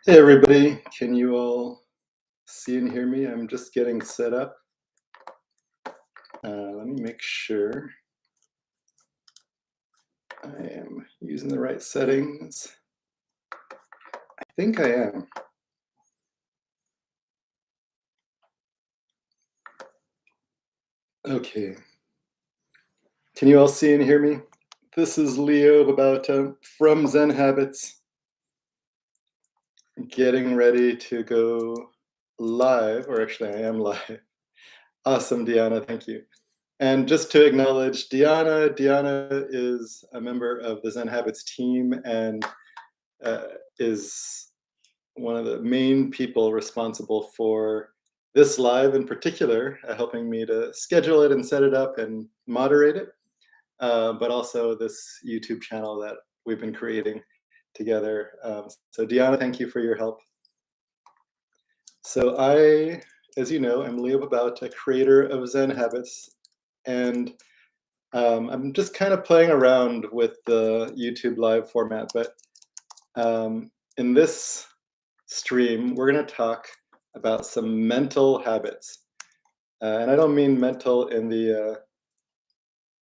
Hey everybody, can you all see and hear me? I'm just getting set up. Let me make sure I am using the right settings. I think I am. Okay. Can you all see and hear me? This is Leo about from Zen Habits, getting ready to go live, or actually I am live. Awesome, Diana, thank you. And just to acknowledge Diana is a member of the Zen Habits team and uh, is one of the main people responsible for this live in particular, helping me to schedule it and set it up and moderate it, but also this YouTube channel that we've been creating together. So Diana, thank you for your help. So I, as you know, I'm Leo Babauta, a creator of Zen Habits, and I'm just kind of playing around with the YouTube live format, but in this stream, we're going to talk about some mental habits. And I don't mean mental in the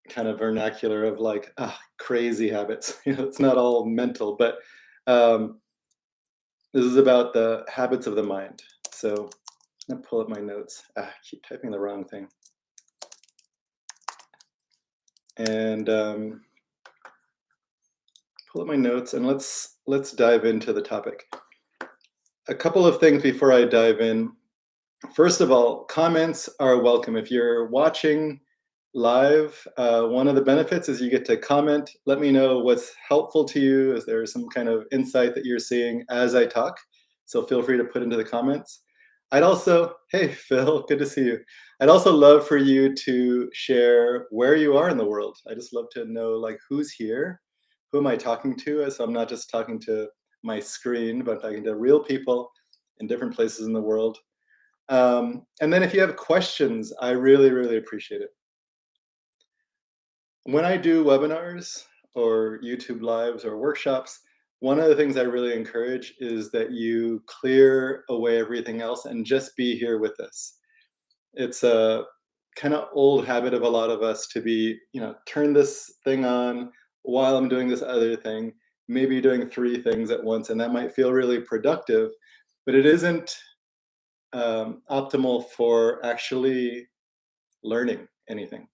kind of vernacular of like crazy habits. It's not all mental, but um, this is about the habits of the mind. So I'm gonna pull up my notes. I keep typing the wrong thing. And pull up my notes, and let's dive into the topic. A couple of things before I dive in. First of all, comments are welcome. If you're watching live, one of the benefits is you get to comment. Let me know what's helpful to you. Is there some kind of insight that you're seeing as I talk? So feel free to put into the comments. I'd also, hey Phil, good to see you. I'd also love for you to share where you are in the world. I just love to know like who's here, who am I talking to? So I'm not just talking to my screen, but I'm talking to real people in different places in the world. And then if you have questions, I really, really appreciate it. When I do webinars or YouTube lives or workshops, one of the things I really encourage is that you clear away everything else and just be here with us. It's a kind of old habit of a lot of us to be, turn this thing on while I'm doing this other thing, maybe doing three things at once, and that might feel really productive, but it isn't optimal for actually learning anything.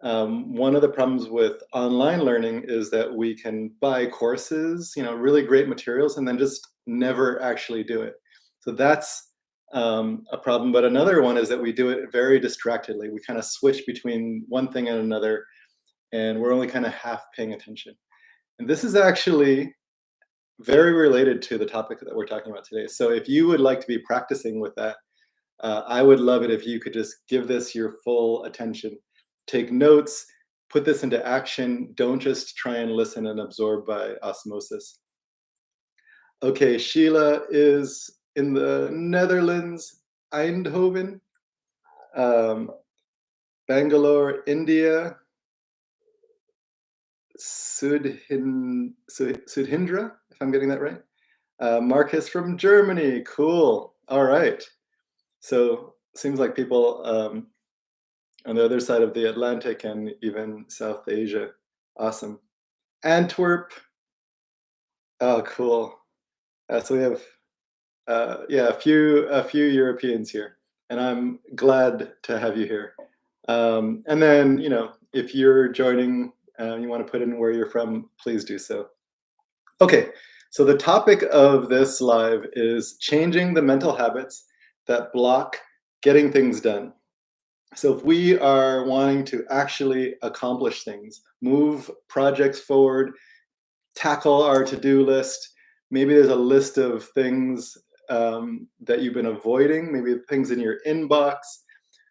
One of the problems with online learning is that we can buy courses, really great materials, and then just never actually do it. So that's a problem. But another one is that we do it very distractedly. We kind of switch between one thing and another, and we're only kind of half paying attention. And this is actually very related to the topic that we're talking about today. So if you would like to be practicing with that, I would love it if you could just give this your full attention. Take notes, put this into action. Don't just try and listen and absorb by osmosis. Okay, Sheila is in the Netherlands, Eindhoven, um, Bangalore, India, Sudhindra, if I'm getting that right. Marcus from Germany, cool. All right. So seems like people on the other side of the Atlantic and even South Asia. Awesome. Antwerp. Oh, cool. So we have yeah, a few Europeans here, and I'm glad to have you here. And then if you're joining, you want to put in where you're from, please do so. Okay, so the topic of this live is changing the mental habits that block getting things done. So if we are wanting to actually accomplish things, move projects forward, tackle our to-do list, maybe there's a list of things that you've been avoiding, maybe things in your inbox.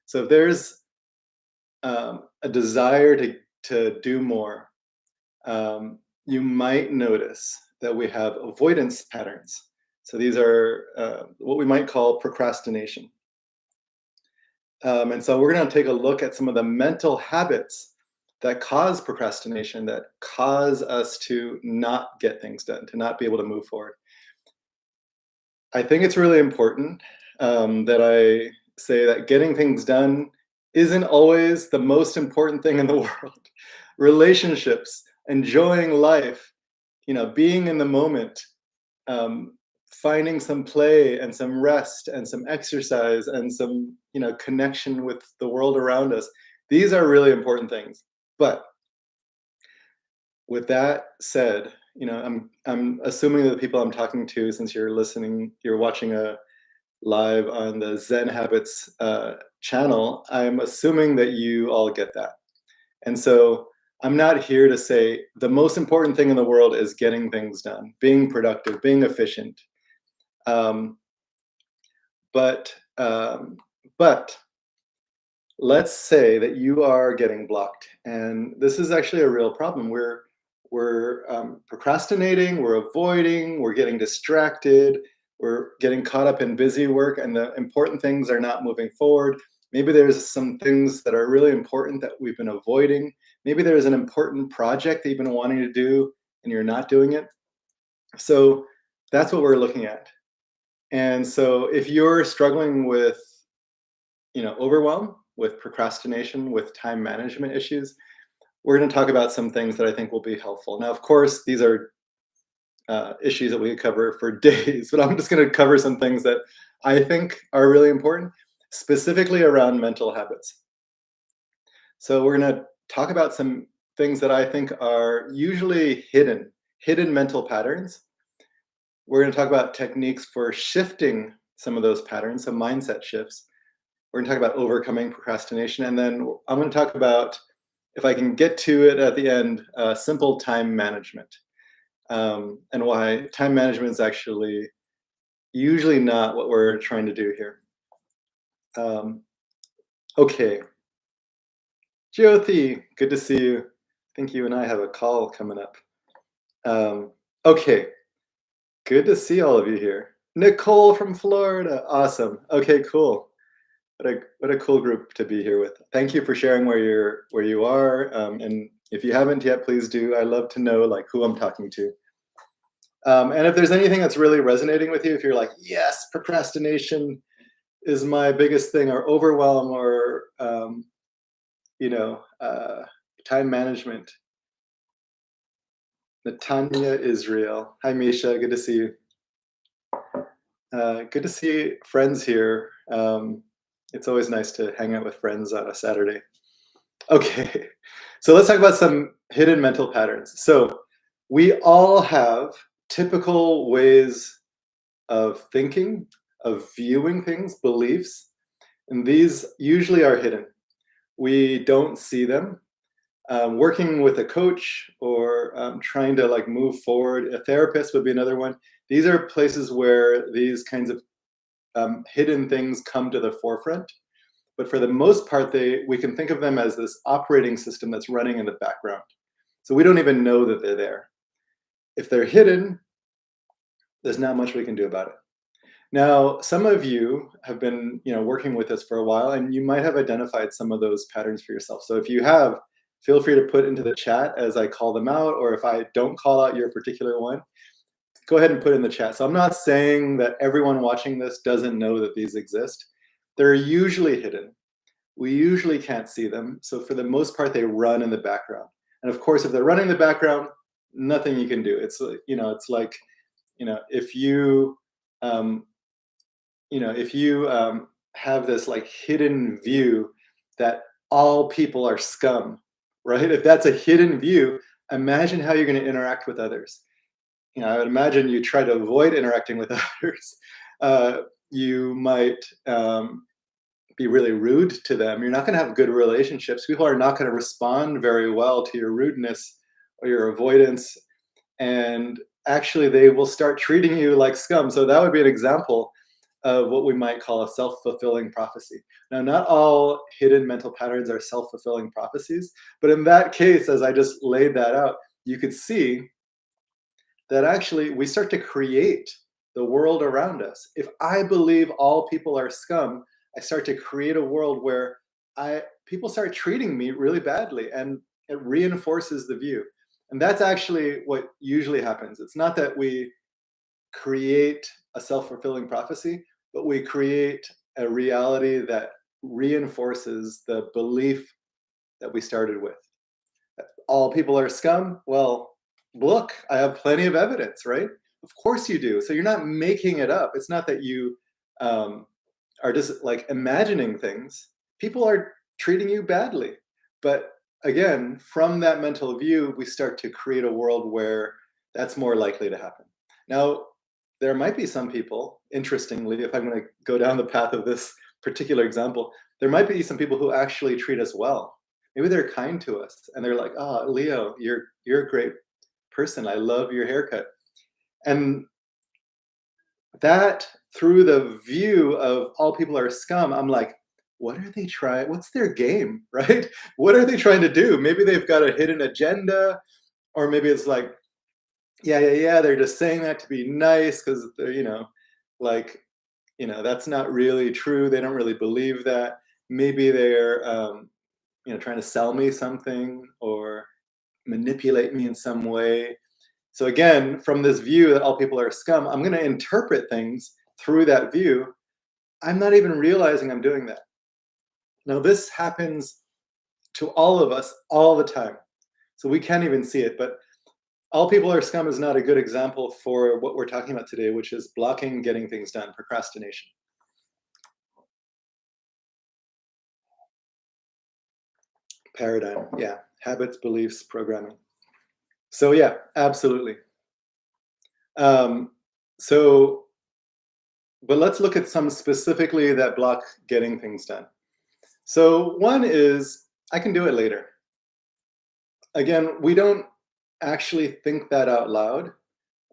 So if there's a desire to do more, you might notice that we have avoidance patterns. So these are what we might call procrastination. And so we're going to take a look at some of the mental habits that cause procrastination, that cause us to not get things done, to not be able to move forward. I think it's really important that I say that getting things done isn't always the most important thing in the world. Relationships, enjoying life, being in the moment, um, finding some play and some rest and some exercise and some, connection with the world around us. These are really important things. But with that said, I'm assuming that the people I'm talking to, since you're watching a live on the Zen Habits channel, I'm assuming that you all get that. And so I'm not here to say the most important thing in the world is getting things done, being productive, being efficient. Um, but um, but let's say that you are getting blocked, and this is actually a real problem. We're procrastinating, we're avoiding, we're getting distracted, we're getting caught up in busy work, and the important things are not moving forward. Maybe there's some things that are really important that we've been avoiding. Maybe there's an important project that you've been wanting to do and you're not doing it. So that's what we're looking at. And so if you're struggling with, overwhelm, with procrastination, with time management issues, we're going to talk about some things that I think will be helpful. Now, of course, these are issues that we could cover for days, but I'm just going to cover some things that I think are really important, specifically around mental habits. So we're going to talk about some things that I think are usually hidden mental patterns. We're going to talk about techniques for shifting some of those patterns, some mindset shifts. We're going to talk about overcoming procrastination, and then I'm going to talk about, if I can get to it at the end, simple time management, and why time management is actually usually not what we're trying to do here. Um, okay, Jyoti, good to see you. I think you and I have a call coming up. Okay, good to see all of you here. Nicole from Florida, awesome. Okay, cool. What a cool group to be here with. Thank you for sharing where you are, and if you haven't yet, please do. I love to know like who I'm talking to. And if there's anything that's really resonating with you, if you're like, yes, procrastination is my biggest thing, or overwhelm, or you know, uh, time management. Natanya Israel. Hi, Misha. Good to see you. Good to see friends here. It's always nice to hang out with friends on a Saturday. Okay, so let's talk about some hidden mental patterns. So we all have typical ways of thinking, of viewing things, beliefs, and these usually are hidden. We don't see them. Working with a coach, or trying to like move forward, a therapist would be another one. These are places where these kinds of hidden things come to the forefront. But for the most part, we can think of them as this operating system that's running in the background. So we don't even know that they're there. If they're hidden, there's not much we can do about it. Now, some of you have been, working with us for a while, and you might have identified some of those patterns for yourself. So if you have, feel free to put into the chat as I call them out, or if I don't call out your particular one, go ahead and put in the chat. So I'm not saying that everyone watching this doesn't know that these exist. They're usually hidden. We usually can't see them. So for the most part, they run in the background. And of course, if they're running in the background, nothing you can do. It's like, if you, um, if you have this like hidden view that all people are scum, right? If that's a hidden view, imagine how you're going to interact with others. I would imagine you try to avoid interacting with others. You might be really rude to them. You're not going to have good relationships. People are not going to respond very well to your rudeness or your avoidance. And actually, they will start treating you like scum. So that would be an example of what we might call a self-fulfilling prophecy. Now, not all hidden mental patterns are self-fulfilling prophecies, but in that case, as I just laid that out, you could see that actually we start to create the world around us. If I believe all people are scum, I start to create a world where people start treating me really badly, and it reinforces the view. And that's actually what usually happens. It's not that we create a self-fulfilling prophecy, but we create a reality that reinforces the belief that we started with. All people are scum. Well, look, I have plenty of evidence, right? Of course you do. So you're not making it up. It's not that you um, are just like imagining things. People are treating you badly. But again, from that mental view, we start to create a world where that's more likely to happen. Now, there might be some people, interestingly, if I'm going to go down the path of this particular example, there might be some people who actually treat us well. Maybe they're kind to us and they're like, "Oh, Leo, you're a great person. I love your haircut." And that, through the view of all people are scum, I'm like, what are they trying? What's their game, right? What are they trying to do? Maybe they've got a hidden agenda, or maybe it's like, yeah, yeah, yeah, they're just saying that to be nice because they're, like, that's not really true. They don't really believe that. Maybe they're, trying to sell me something or manipulate me in some way. So again, from this view that all people are scum, I'm going to interpret things through that view. I'm not even realizing I'm doing that. Now, this happens to all of us all the time. So we can't even see it. But all people are scum is not a good example for what we're talking about today, which is blocking getting things done, procrastination. Paradigm. Yeah. Habits, beliefs, programming. So, yeah, absolutely. Um, so, but let's look at some specifically that block getting things done. So, one is I can do it later. Again, we don't actually think that out loud.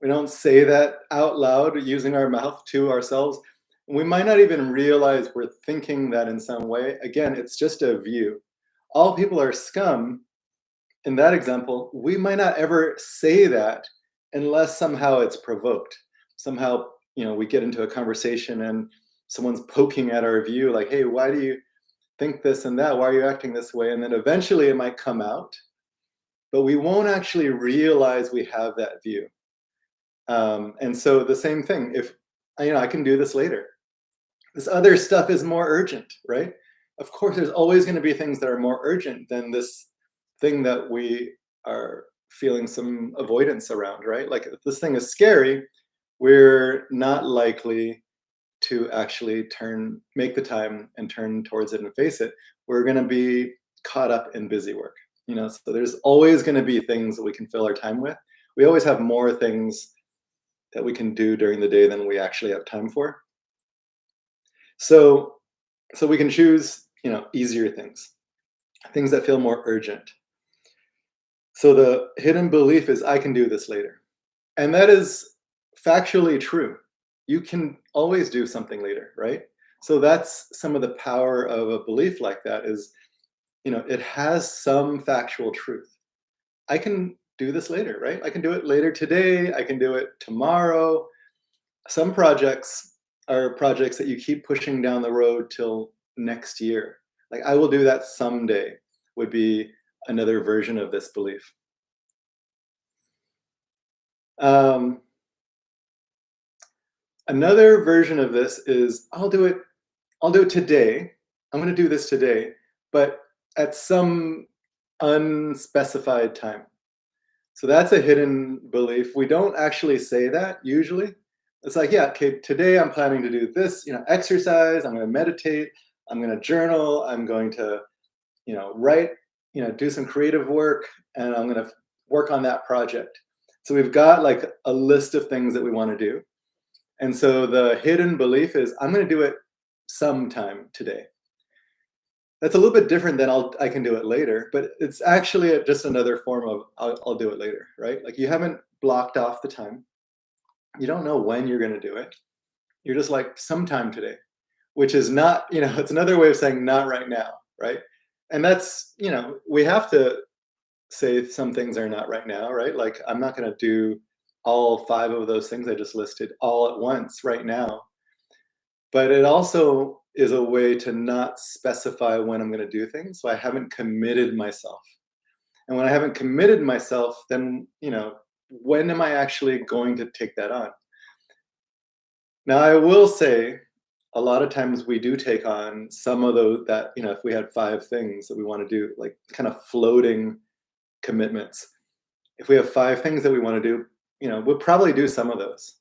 We don't say that out loud using our mouth to ourselves. We might not even realize we're thinking that in some way. Again, it's just a view. All people are scum. In that example, we might not ever say that unless somehow it's provoked. Somehow, we get into a conversation and someone's poking at our view, like, hey, why do you think this and that? Why are you acting this way? And then eventually it might come out, but we won't actually realize we have that view. And so the same thing, if I can do this later. This other stuff is more urgent, right? Of course, there's always going to be things that are more urgent than this thing that we are feeling some avoidance around, right? Like if this thing is scary, we're not likely to actually make the time and turn towards it and face it. We're going to be caught up in busy work, so there's always going to be things that we can fill our time with. We always have more things that we can do during the day than we actually have time for. So we can choose, easier things that feel more urgent. So the hidden belief is I can do this later. And that is factually true. You can always do something later, right? So that's some of the power of a belief like that is, it has some factual truth. I can do this later, right? I can do it later today. I can do it tomorrow. Some projects are projects that you keep pushing down the road till next year. Like, I will do that someday, would be another version of this belief. Um, Another version of this is I'll do it today. I'm going to do this today, but at some unspecified time. So that's a hidden belief. We don't actually say that usually. It's like, yeah, okay, today I'm planning to do this, exercise, I'm going to meditate, I'm going to journal, I'm going to, write, do some creative work, and I'm going to work on that project. So we've got like a list of things that we want to do. And so the hidden belief is I'm going to do it sometime today. That's a little bit different than I can do it later, but it's actually just another form of I'll do it later, right? Like you haven't blocked off the time. You don't know when you're going to do it. You're just like sometime today, which is not, it's another way of saying not right now, right? And that's, we have to say some things are not right now, right? Like I'm not going to do all 5 of those things I just listed all at once right now. But it also is a way to not specify when I'm going to do things. So I haven't committed myself. And when I haven't committed myself, then, when am I actually going to take that on? Now, I will say a lot of times we do take on some of those that, if we had 5 things that we want to do, like kind of floating commitments. If we have 5 things that we want to do, we'll probably do some of those.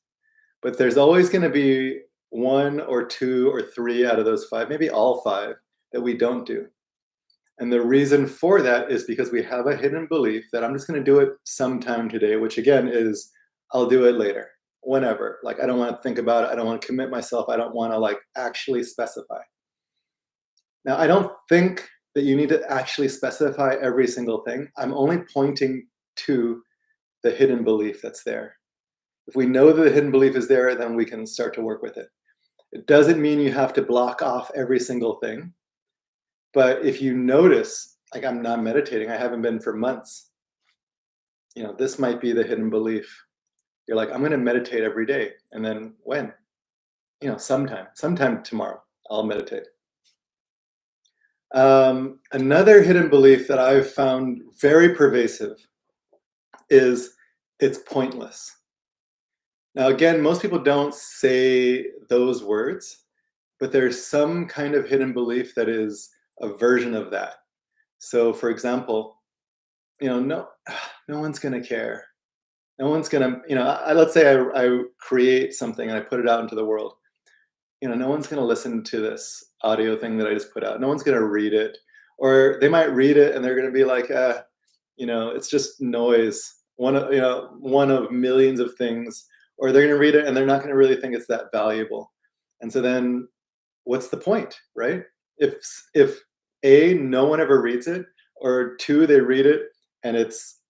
But there's always going to be 1 or 2 or 3 out of those 5, maybe all 5, that we don't do. And the reason for that is because we have a hidden belief that I'm just going to do it sometime today, which again is I'll do it later, whenever. Like I don't want to think about it. I don't want to commit myself. I don't want to like actually specify. Now, I don't think that you need to actually specify every single thing. I'm only pointing to the hidden belief that's there. If we know that the hidden belief is there, then we can start to work with it. It doesn't mean you have to block off every single thing. But if you notice, like I'm not meditating, I haven't been for months, this might be the hidden belief. You're like, I'm going to meditate every day. And then when? Sometime tomorrow, I'll meditate. Another hidden belief that I've found very pervasive is it's pointless. Now, again, most people don't say those words, but there's some kind of hidden belief that is a version of that. So, for example, no one's going to care. No one's going to, let's say I create something and I put it out into the world. No one's going to listen to this audio thing that I just put out. No one's going to read it. Or they might read it and they're going to be like, it's just noise. One of millions of things. Or they're going to read it and they're not going to really think it's that valuable. And so then what's the point, right? If A, no one ever reads it, or 2, they read it and it's,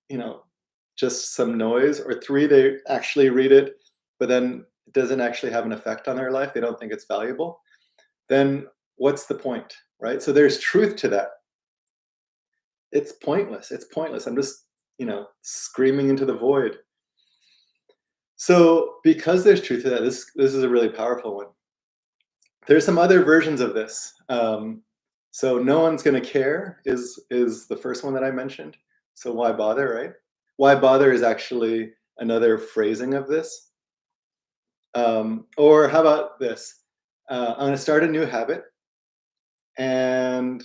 just some noise, or 3, they actually read it, but then it doesn't actually have an effect on their life. They don't think it's valuable. Then what's the point, right? So there's truth to that. It's pointless. It's pointless. I'm just, screaming into the void. So because there's truth to that, this is a really powerful one. There's some other versions of this. So no one's going to care is the first one that I mentioned. So why bother, right? Why bother is actually another phrasing of this. Or how about this? I'm going to start a new habit, and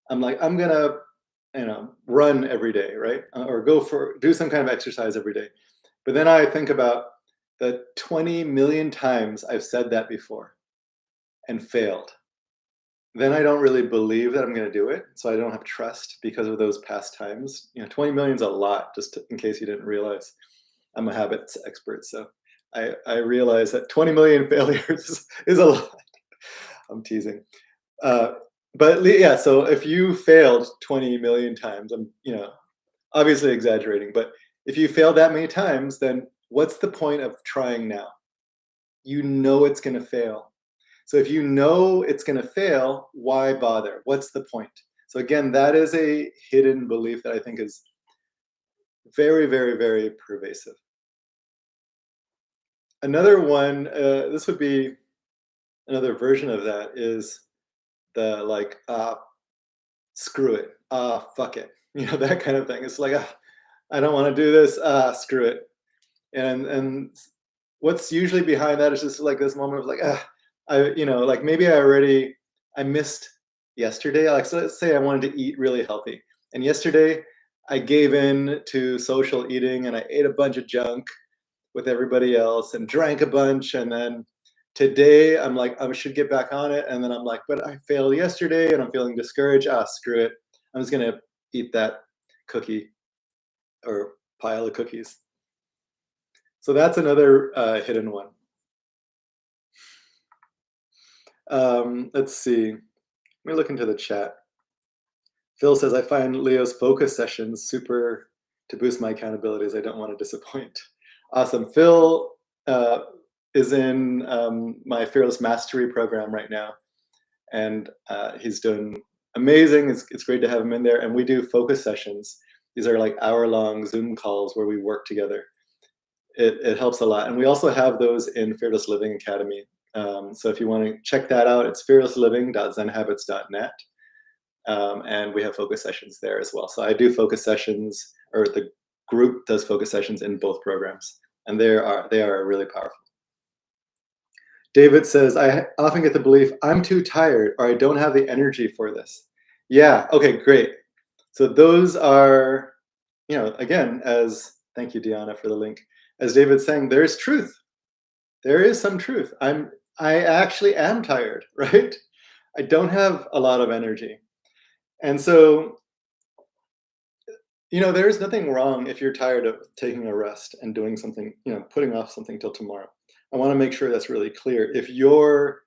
I'm like, I'm going to, run every day, right? Or do some kind of exercise every day. But then I think about the 20 million times I've said that before and failed. Then I don't really believe that I'm going to do it. So I don't have trust because of those past times. 20 million is a lot, just in case you didn't realize. I'm a habits expert. So I realize that 20 million failures is a lot. I'm teasing. But yeah, so if you failed 20 million times, I'm, obviously exaggerating, but if you failed that many times, then what's the point of trying now? You know it's going to fail. So if you know it's going to fail, why bother? What's the point? So again, that is a hidden belief that I think is very, very, very pervasive. Another one, this would be another version of that, is the like, screw it, fuck it, that kind of thing. It's like, I don't want to do this, screw it. And what's usually behind that is just like this moment of like, like maybe I missed yesterday. Like, so let's say I wanted to eat really healthy, and yesterday I gave in to social eating and I ate a bunch of junk with everybody else and drank a bunch, and then today I'm like, I should get back on it, and then I'm like, but I failed yesterday and I'm feeling discouraged. Screw it, I'm just gonna eat that cookie or pile of cookies. So that's another hidden one. Let's see. Let me look into the chat. Phil says, I find Leo's focus sessions super to boost my accountabilities. I don't want to disappoint. Awesome. Phil is in my Fearless Mastery program right now, and he's doing amazing. It's great to have him in there. And we do focus sessions. These are like hour-long Zoom calls where we work together. It helps a lot. And we also have those in Fearless Living Academy. So if you want to check that out, it's fearlessliving.zenhabits.net. And we have focus sessions there as well. So I do focus sessions, or the group does focus sessions in both programs, and they are really powerful. David says, I often get the belief I'm too tired or I don't have the energy for this. Yeah, okay, great. So those are, again, as thank you, Deanna, for the link. As David's saying, there's truth. There is some truth. I actually am tired, right? I don't have a lot of energy. And so, there is nothing wrong if you're tired of taking a rest and doing something, putting off something till tomorrow. I want to make sure that's really clear. If your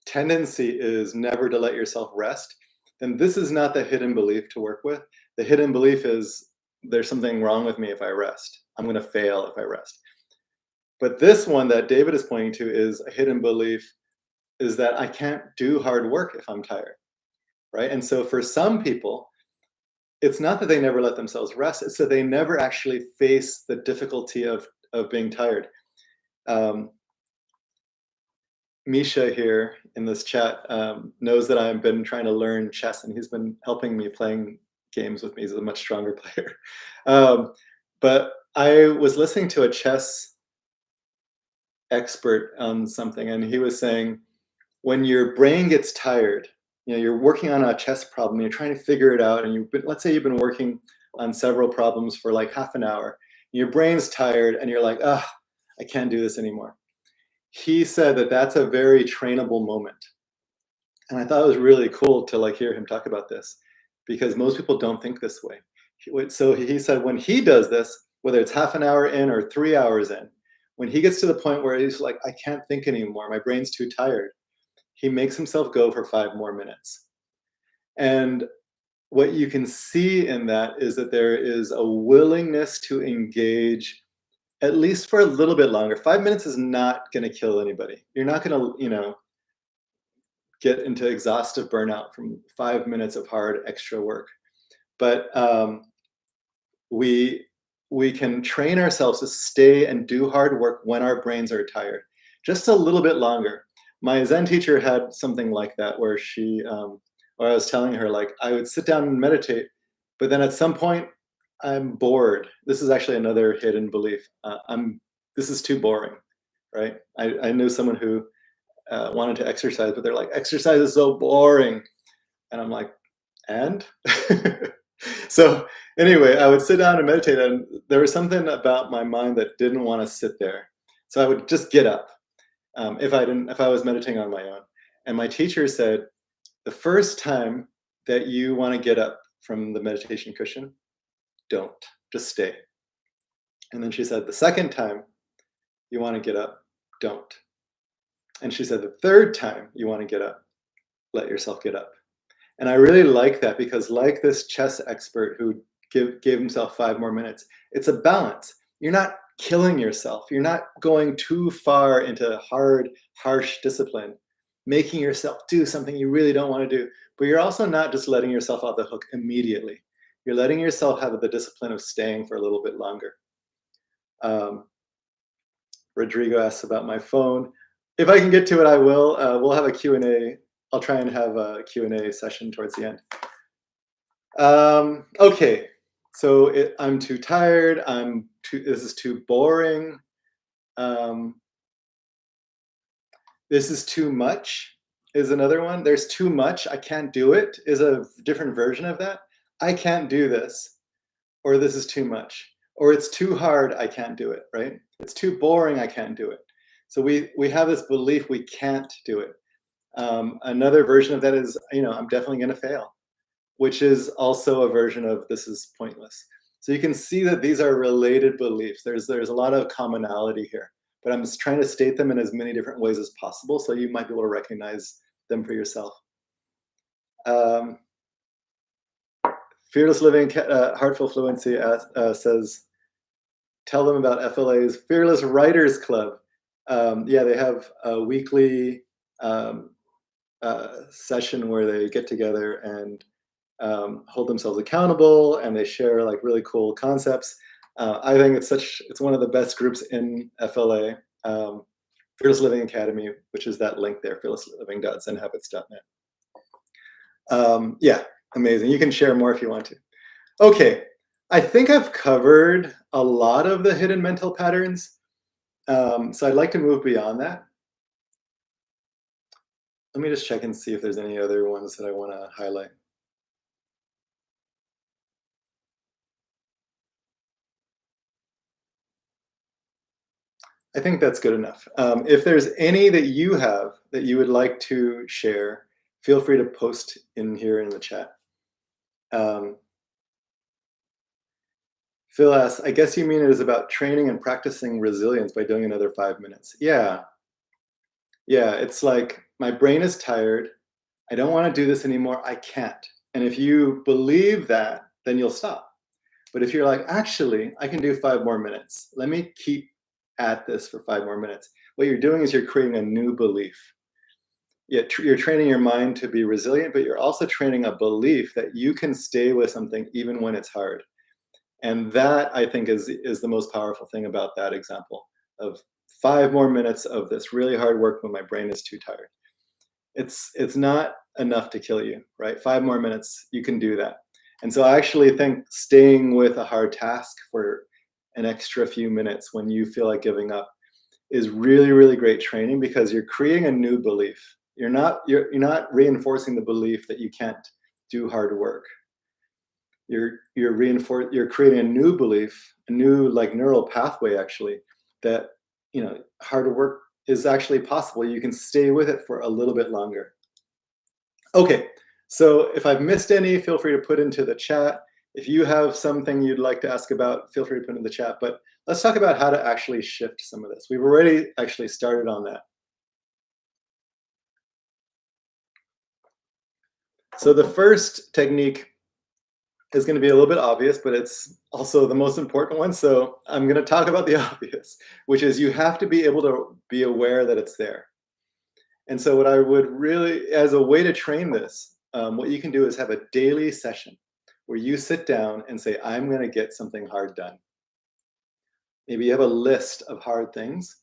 tendency is never to let yourself rest, then this is not the hidden belief to work with. The hidden belief is there's something wrong with me if I rest. I'm going to fail if I rest. But this one that David is pointing to is a hidden belief is that I can't do hard work if I'm tired, right? And so for some people, it's not that they never let themselves rest, it's that they never actually face the difficulty of being tired. Um, Misha here in this chat knows that I've been trying to learn chess, and he's been helping me playing games with me. He's a much stronger player. But I was listening to a chess expert on something, and he was saying when your brain gets tired, you're working on a chess problem, you're trying to figure it out, and let's say you've been working on several problems for like half an hour. Your brain's tired, and you're like, ah, I can't do this anymore. He said that that's a very trainable moment. And I thought it was really cool to like hear him talk about this because most people don't think this way. So he said when he does this, whether it's half an hour in or 3 hours in, when he gets to the point where he's like, I can't think anymore, my brain's too tired, he makes himself go for 5 more minutes. And what you can see in that is that there is a willingness to engage at least for a little bit longer. 5 minutes is not going to kill anybody. You're not going to, get into exhaustive burnout from 5 minutes of hard extra work. But we can train ourselves to stay and do hard work when our brains are tired, just a little bit longer. My Zen teacher had something like that where where I was telling her like I would sit down and meditate, but then at some point I'm bored. This is actually another hidden belief. This is too boring, right? I knew someone who wanted to exercise, but they're like, exercise is so boring. And I'm like, and? So anyway, I would sit down and meditate, and there was something about my mind that didn't want to sit there. So I would just get up if I was meditating on my own. And my teacher said, the first time that you want to get up from the meditation cushion, don't, just stay. And then she said, the second time you want to get up, don't. And she said, the third time you want to get up, let yourself get up. And I really like that because like this chess expert who gave himself 5 more minutes, it's a balance. You're not killing yourself. You're not going too far into hard, harsh discipline, making yourself do something you really don't want to do. But you're also not just letting yourself off the hook immediately. You're letting yourself have the discipline of staying for a little bit longer. Rodrigo asks about my phone. If I can get to it, I will. We'll have a Q&A. I'll try and have a Q&A session towards the end. Okay, so I'm too tired. This is too boring. This is too much is another one. There's too much. I can't do it is a different version of that. I can't do this, or this is too much, or it's too hard. I can't do it, right? It's too boring. I can't do it. So we have this belief we can't do it. Another version of that is, I'm definitely going to fail, which is also a version of this is pointless. So you can see that these are related beliefs. There's a lot of commonality here, but I'm just trying to state them in as many different ways as possible so you might be able to recognize them for yourself. Fearless Living, Heartful Fluency says, tell them about FLA's Fearless Writers Club. Yeah, they have a weekly session where they get together and hold themselves accountable, and they share like really cool concepts. I think it's one of the best groups in FLA. Fearless Living Academy, which is that link there, fearlessliving.zenhabits.net. Yeah, amazing. You can share more if you want to. Okay, I think I've covered a lot of the hidden mental patterns. So I'd like to move beyond that. Let me just check and see if there's any other ones that I want to highlight. I think that's good enough. If there's any that you have that you would like to share, feel free to post in here in the chat. Um, Phil asks, I guess you mean it is about training and practicing resilience by doing another 5 minutes. Yeah, yeah. It's like my brain is tired. I don't want to do this anymore. I can't. And if you believe that, then you'll stop. But if you're like, actually, I can do 5 more minutes, let me keep at this for 5 more minutes. What you're doing is you're creating a new belief. You're training your mind to be resilient, but you're also training a belief that you can stay with something even when it's hard. And that I think is the most powerful thing about that example of 5 more minutes of this really hard work when my brain is too tired. It's not enough to kill you, right? 5 more minutes, you can do that. And so I actually think staying with a hard task for an extra few minutes when you feel like giving up is really, really great training because you're creating a new belief. You're not reinforcing the belief that you can't do hard work. You're creating a new belief, a new like neural pathway actually, that hard work is actually possible. You can stay with it for a little bit longer. Okay, so if I've missed any, feel free to put into the chat. If you have something you'd like to ask about, feel free to put in the chat. But let's talk about how to actually shift some of this. We've already actually started on that. So the first technique is going to be a little bit obvious, but it's also the most important one. So I'm going to talk about the obvious, which is you have to be able to be aware that it's there. And so what I would really, as a way to train this, what you can do is have a daily session where you sit down and say, I'm going to get something hard done. Maybe you have a list of hard things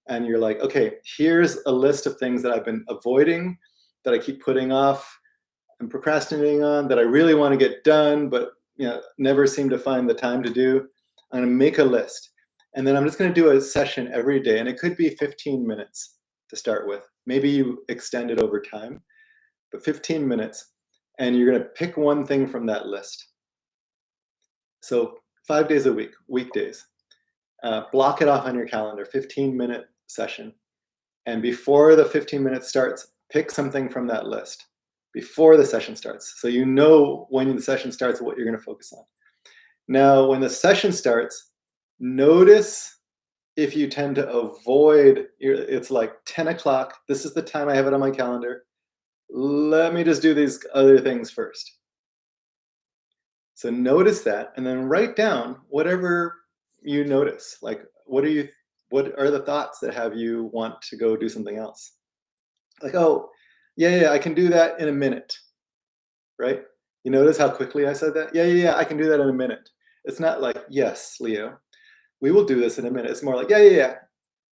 and you're like, okay, here's a list of things that I've been avoiding, that I keep putting off and procrastinating on, that I really want to get done, but never seem to find the time to do. I'm going to make a list. And then I'm just going to do a session every day. And it could be 15 minutes to start with. Maybe you extend it over time, but 15 minutes. And you're going to pick one thing from that list. So 5 days a week, weekdays. Block it off on your calendar, 15-minute session. And before the 15 minutes starts, pick something from that list before the session starts. So you know when the session starts what you're going to focus on. Now, when the session starts, notice if you tend to avoid, it's like 10 o'clock. This is the time I have it on my calendar. Let me just do these other things first. So notice that, and then write down whatever you notice. Like, what are the thoughts that have you want to go do something else? Like, oh, yeah, I can do that in a minute, right? You notice how quickly I said that? Yeah, I can do that in a minute. It's not like, yes, Leo, we will do this in a minute. It's more like, yeah.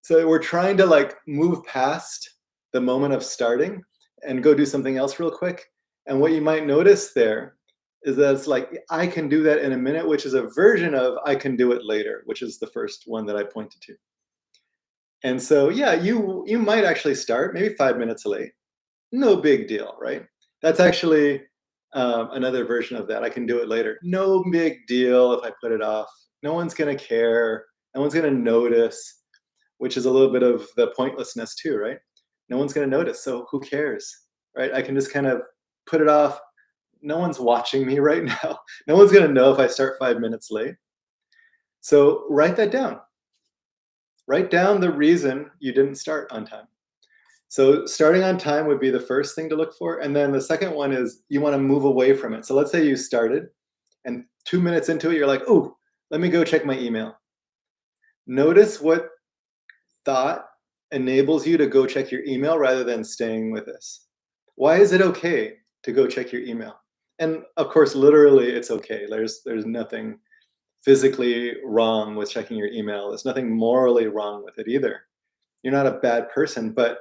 So we're trying to like move past the moment of starting and go do something else real quick. And what you might notice there is that it's like, I can do that in a minute, which is a version of I can do it later, which is the first one that I pointed to. And so, yeah, you might actually start maybe 5 minutes late. No big deal, right? That's actually another version of that. I can do it later. No big deal if I put it off. No one's going to care. No one's going to notice, which is a little bit of the pointlessness too, right? No one's going to notice. So who cares, right? I can just kind of put it off. No one's watching me right now. No one's going to know if I start 5 minutes late. So write that down. Write down the reason you didn't start on time. So starting on time would be the first thing to look for. And then the second one is you want to move away from it. So let's say you started and 2 minutes into it, you're like, oh, let me go check my email. Notice what thought enables you to go check your email rather than staying with this. Why is it okay to go check your email? And of course, literally, it's okay. There's nothing physically wrong with checking your email. There's nothing morally wrong with it either. You're not a bad person, but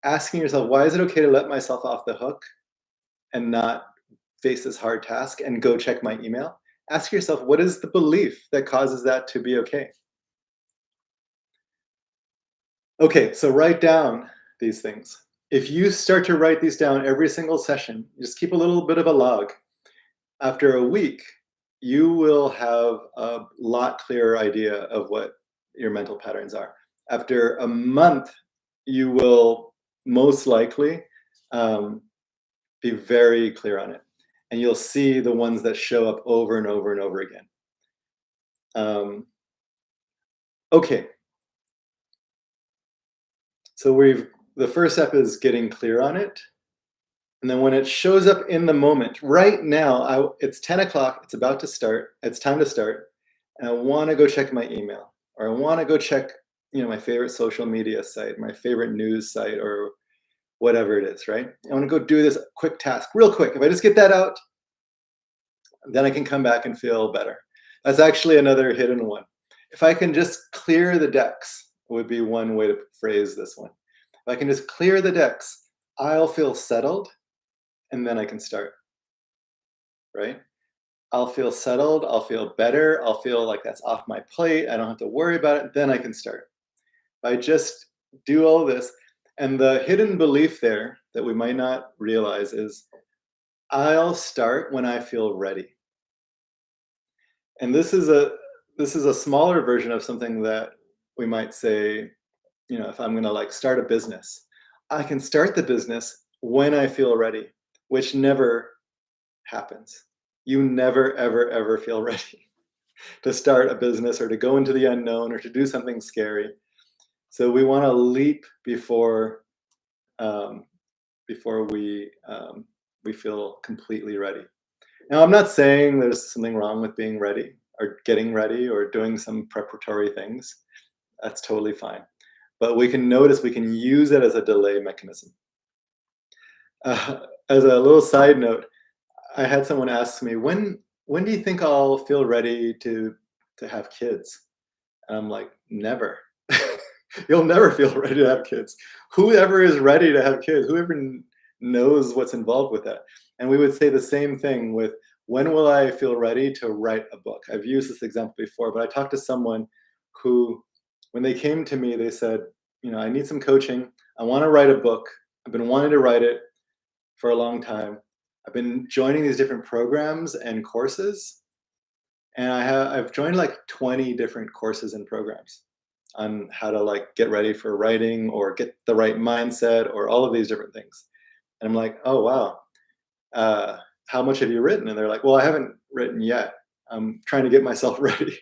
asking yourself, why is it okay to let myself off the hook and not face this hard task and go check my email? Ask yourself, what is the belief that causes that to be okay? Okay, so write down these things. If you start to write these down every single session, just keep a little bit of a log. After a week, you will have a lot clearer idea of what your mental patterns are. After a month, you will most likely um, be very clear on it. And you'll see the ones that show up over and over and over again. Um, okay, so the first step is getting clear on it. And then when it shows up in the moment, right now, it's 10 o'clock, it's about to start, it's time to start, and I want to go check my email, or I want to go check, my favorite social media site, my favorite news site, or whatever it is, right? I want to go do this quick task real quick. If I just get that out, then I can come back and feel better. That's actually another hidden one. If I can just clear the decks, would be one way to phrase this one. If I can just clear the decks, I'll feel settled, and then I can start, right? I'll feel settled, I'll feel better, I'll feel like that's off my plate, I don't have to worry about it, then I can start. If I just do all this, and the hidden belief there that we might not realize is I'll start when I feel ready. And this is a smaller version of something that we might say, if I'm going to like start a business, I can start the business when I feel ready, which never happens. You never ever ever feel ready to start a business or to go into the unknown or to do something scary. So we want to leap um, before we feel completely ready. Now, I'm not saying there's something wrong with being ready or getting ready or doing some preparatory things. That's totally fine. But we can notice we can use it as a delay mechanism. As a little side note, I had someone ask me, when do you think I'll feel ready to have kids? And I'm like, never. You'll never feel ready to have kids. Whoever is ready to have kids, whoever knows what's involved with that. And we would say the same thing with when will I feel ready to write a book? I've used this example before, but I talked to someone who, when they came to me, they said, I need some coaching. I want to write a book. I've been wanting to write it for a long time. I've been joining these different programs and courses, and I've joined like 20 different courses and programs on how to like get ready for writing or get the right mindset or all of these different things. And I'm like, oh wow, how much have you written? And they're like, well, I haven't written yet. I'm trying to get myself ready.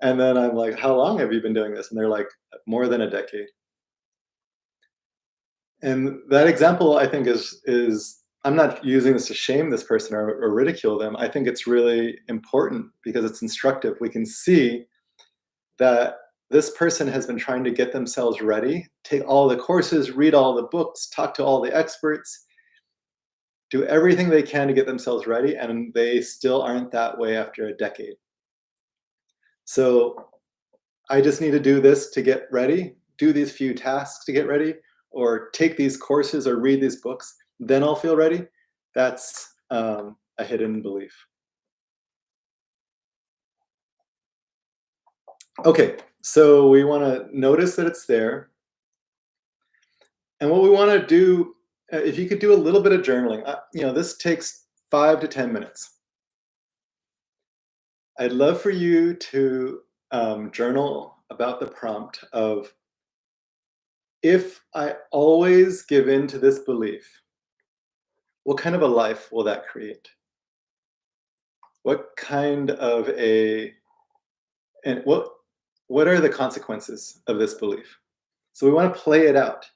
And then I'm like, how long have you been doing this? And they're like, more than a decade. And that example, I think, is I'm not using this to shame this person or ridicule them. I think it's really important because it's instructive. We can see that this person has been trying to get themselves ready, take all the courses, read all the books, talk to all the experts, do everything they can to get themselves ready, and they still aren't that way after a decade. So I just need to do this to get ready, do these few tasks to get ready, or take these courses or read these books, then I'll feel ready. That's a hidden belief. Okay, so we want to notice that it's there. And what we want to do, if you could do a little bit of journaling, this takes 5 to 10 minutes. I'd love for you to journal about the prompt of, if I always give in to this belief, what kind of a life will that create? What kind of and what are the consequences of this belief? So we want to play it out.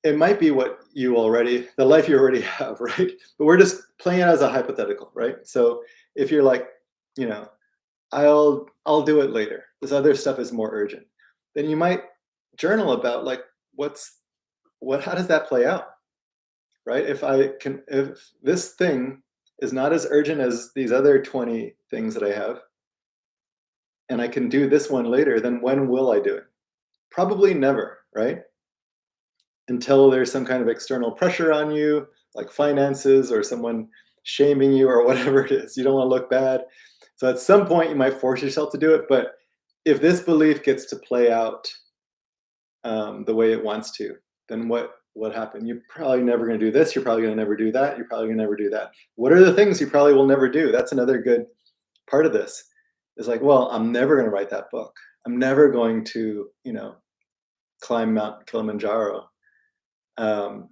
It might be the life you already have, right? But we're just playing it as a hypothetical, right? So if you're like, you know, I'll do it later. This other stuff is more urgent. Then you might journal about like how does that play out? Right? If this thing is not as urgent as these other 20 things that I have, and I can do this one later, then when will I do it? Probably never, right? Until there's some kind of external pressure on you, like finances or someone shaming you or whatever it is. You don't want to look bad. So at some point, you might force yourself to do it. But if this belief gets to play out the way it wants to, then what happened? You're probably never going to do this. You're probably going to never do that. You're probably going to never do that. What are the things you probably will never do? That's another good part of this. Is like, well, I'm never going to write that book. I'm never going to, climb Mount Kilimanjaro. Um,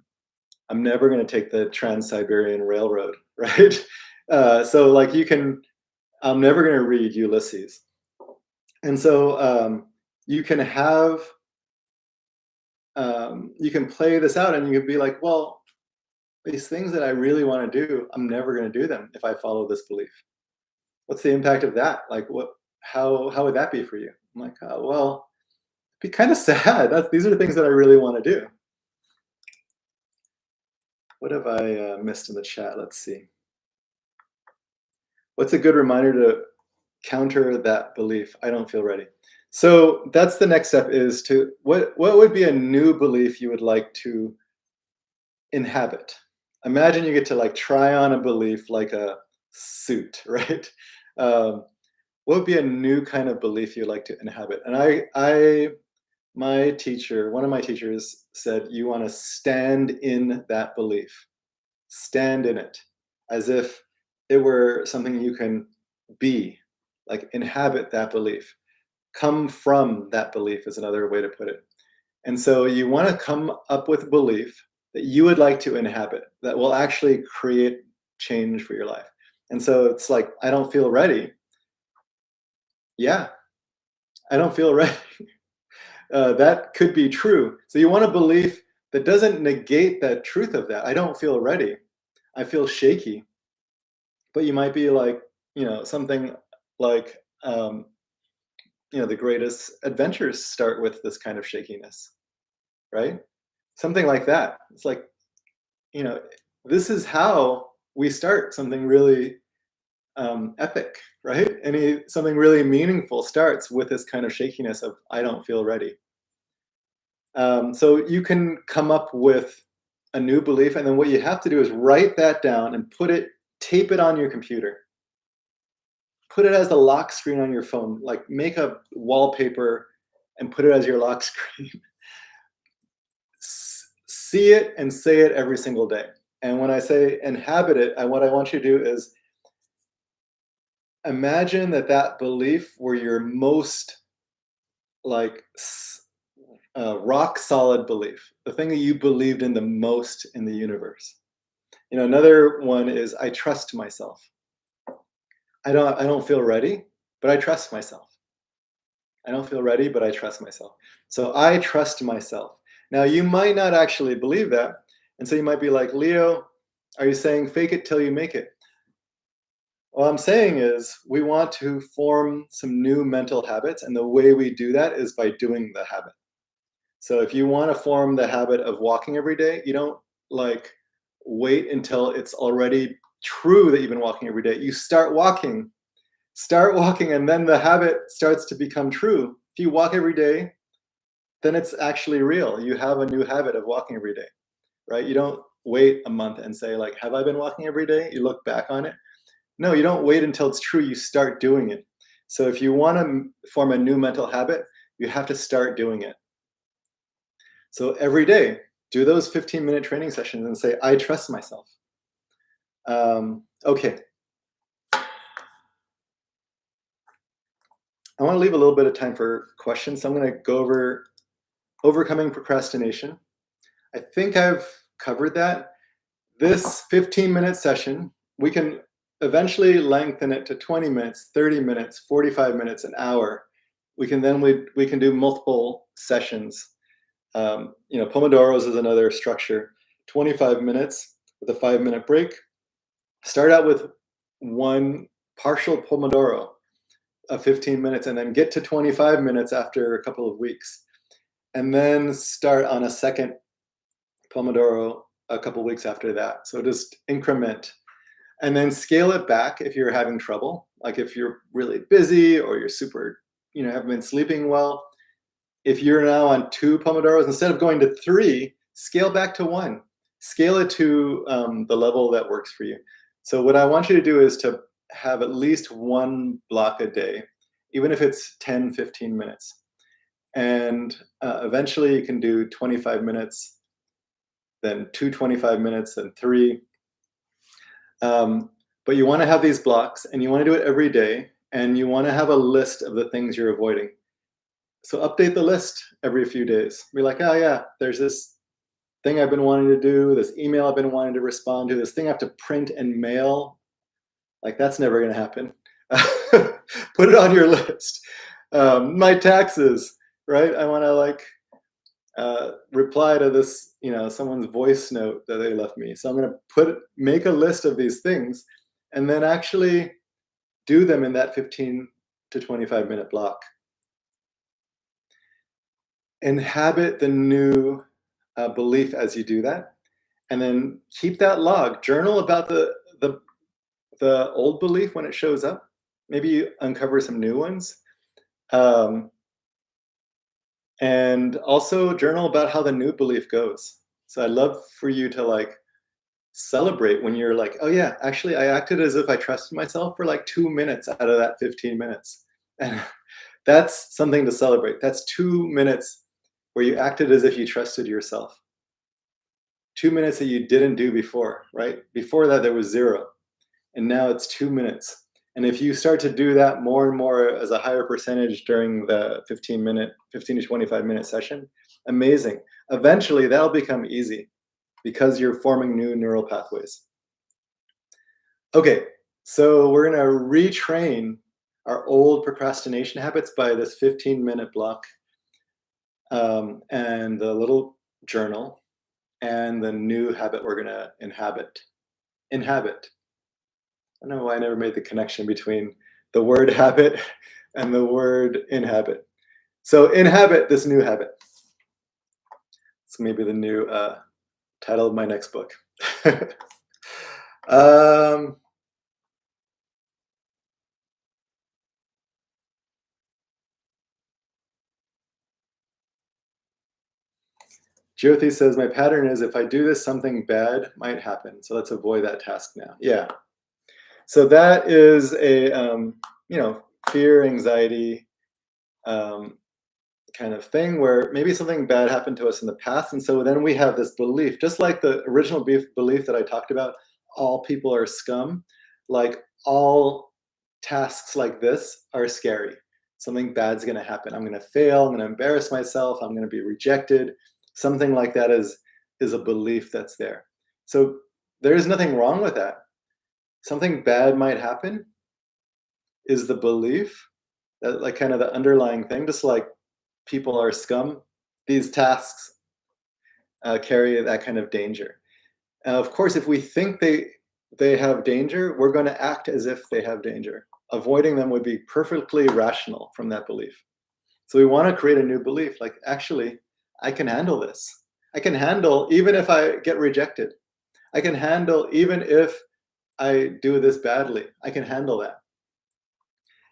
I'm never going to take the Trans-Siberian Railroad, right? So like I'm never going to read Ulysses. And so you can have, you can play this out and you can be like, well, these things that I really want to do, I'm never going to do them if I follow this belief. What's the impact of that? Like how would that be for you? I'm like, oh, well, it'd be kind of sad. These are the things that I really want to do. What have I missed in the chat? Let's see. What's a good reminder to counter that belief? I don't feel ready. So that's the next step is to, what would be a new belief you would like to inhabit? Imagine you get to like try on a belief like a suit, right? What would be a new kind of belief you'd like to inhabit? And one of my teachers said, you want to stand in that belief, stand in it as if it were something you can be, like inhabit that belief. Come from that belief is another way to put it. And so you want to come up with a belief that you would like to inhabit that will actually create change for your life. And so it's like, I don't feel ready. Yeah, I don't feel ready. That could be true. So you want a belief that doesn't negate that truth of that. I don't feel ready. I feel shaky. But you might be like, something like, the greatest adventures start with this kind of shakiness, right? Something like that. It's like, this is how we start something really epic, right? Something really meaningful starts with this kind of shakiness of, I don't feel ready. So you can come up with a new belief, and then what you have to do is write that down and tape it on your computer. Put it as the lock screen on your phone, like make a wallpaper and put it as your lock screen. See it and say it every single day. And when I say inhabit it, what I want you to do is imagine that belief were your most like rock solid belief, the thing that you believed in the most in the universe. Another one is I trust myself. I don't feel ready, but I trust myself. I don't feel ready, but I trust myself. So I trust myself. Now you might not actually believe that. And so you might be like, Leo, are you saying fake it till you make it? What I'm saying is we want to form some new mental habits. And the way we do that is by doing the habit. So if you want to form the habit of walking every day, you don't like wait until it's already true that you've been walking every day. You start walking, and then the habit starts to become true. If you walk every day, then it's actually real. You have a new habit of walking every day, right? You don't wait a month and say like, have I been walking every day? You look back on it. No, you don't wait until it's true. You start doing it. So if you want to form a new mental habit, you have to start doing it. So every day, do those 15-minute training sessions and say, I trust myself. Okay. I want to leave a little bit of time for questions. So I'm going to go over overcoming procrastination. I think I've covered that. This 15-minute session, we can eventually lengthen it to 20 minutes, 30 minutes, 45 minutes, an hour. We can do multiple sessions. Pomodoros is another structure. 25 minutes with a 5-minute break. Start out with one partial Pomodoro of 15 minutes and then get to 25 minutes after a couple of weeks. And then start on a second Pomodoro a couple of weeks after that. So just increment. And then scale it back if you're having trouble. Like if you're really busy or you're super, haven't been sleeping well. If you're now on 2 Pomodoros, instead of going to 3, scale back to 1. Scale it to the level that works for you. So what I want you to do is to have at least 1 block a day, even if it's 10, 15 minutes. And eventually you can do 25 minutes then two 25 minutes, then three. Um, but you want to have these blocks and you want to do it every day. And you want to have a list of the things you're avoiding. So update the list every few days. Be like, oh, yeah, there's this thing I've been wanting to do, this email I've been wanting to respond to, this thing I have to print and mail. Like, that's never going to happen. Put it on your list. My taxes, right? I want to reply to this, someone's voice note that they left me. So I'm going to make a list of these things and then actually do them in that 15 to 25-minute block. Inhabit the new belief as you do that, and then keep that log. Journal about the old belief when it shows up. Maybe you uncover some new ones. And also journal about how the new belief goes. So I'd love for you to celebrate when you're like, oh yeah, actually I acted as if I trusted myself for 2 minutes out of that 15 minutes. And that's something to celebrate. That's 2 minutes where you acted as if you trusted yourself. 2 minutes that you didn't do before, right? Before that there was 0. And now it's 2 minutes. And if you start to do that more and more as a higher percentage during the 15 to 25-minute session, amazing. Eventually, that'll become easy because you're forming new neural pathways. Okay, so we're going to retrain our old procrastination habits by this 15-minute block and the little journal and the new habit we're going to inhabit. I don't know why I never made the connection between the word habit and the word inhabit. So inhabit this new habit. It's maybe the new title of my next book. Jyoti says, my pattern is if I do this, something bad might happen. So let's avoid that task now. Yeah. So that is a, fear, anxiety kind of thing where maybe something bad happened to us in the past. And so then we have this belief, just like the original belief that I talked about, all people are scum, like all tasks like this are scary. Something bad's going to happen. I'm going to fail. I'm going to embarrass myself. I'm going to be rejected. Something like that is a belief that's there. So there is nothing wrong with that. Something bad might happen is the belief, that kind of the underlying thing, just like people are scum. These tasks carry that kind of danger. Of course, if we think they have danger, we're going to act as if they have danger. Avoiding them would be perfectly rational from that belief. So we want to create a new belief, like, actually, I can handle this. I can handle even if I get rejected. I can handle even if I do this badly. I can handle that.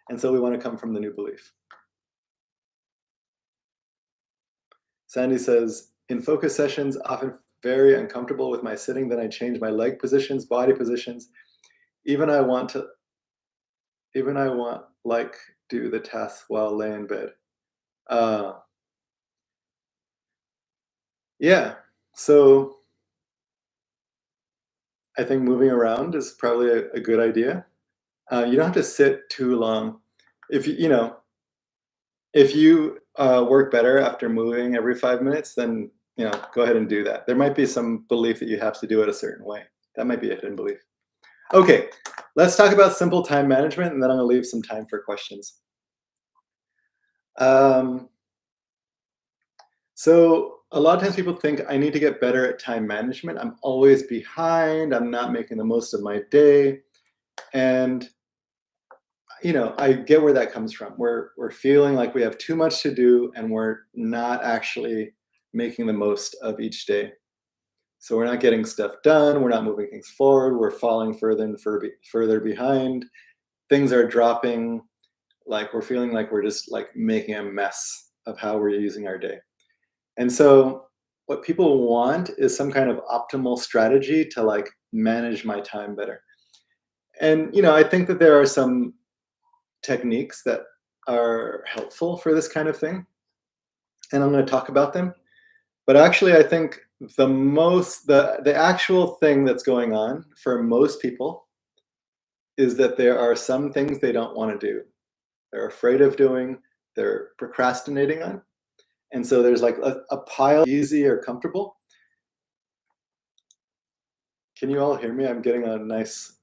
And so we want to come from the new belief. Sandy says, in focus sessions, often very uncomfortable with my sitting, then I change my leg positions, body positions. Even I want do the task while lay in bed. Yeah, so I think moving around is probably a good idea. You don't have to sit too long. If you work better after moving every 5 minutes, then go ahead and do that. There might be some belief that you have to do it a certain way. That might be a hidden belief. Okay, let's talk about simple time management, and then I'm going to leave some time for questions. So a lot of times people think I need to get better at time management. I'm always behind. I'm not making the most of my day. And I get where that comes from. We're feeling like we have too much to do and we're not actually making the most of each day. So we're not getting stuff done. We're not moving things forward. We're falling further and further behind. Things are dropping. Like we're feeling like we're just making a mess of how we're using our day. And so what people want is some kind of optimal strategy to manage my time better. And I think that there are some techniques that are helpful for this kind of thing. And I'm going to talk about them. But actually, I think the actual thing that's going on for most people is that there are some things they don't want to do. They're afraid of doing, they're procrastinating on. And so there's like a pile easy or comfortable. Can you all hear me? I'm getting a nice,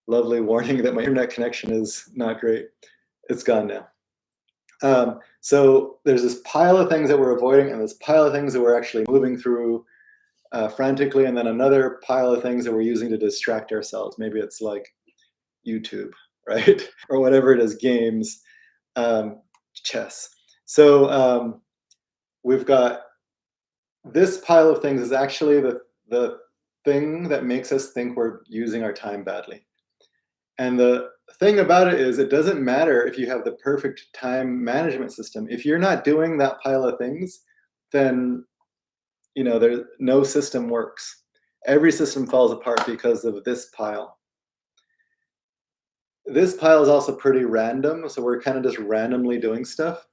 lovely warning that my internet connection is not great. It's gone now. So there's this pile of things that we're avoiding and this pile of things that we're actually moving through frantically, and then another pile of things that we're using to distract ourselves. Maybe it's like YouTube, right? Or whatever it is, games, um, chess. So we've got this pile of things is actually the thing that makes us think we're using our time badly. And the thing about it is, it doesn't matter if you have the perfect time management system. If you're not doing that pile of things, then there's no system works. Every system falls apart because of this pile. This pile is also pretty random, so we're kind of just randomly doing stuff.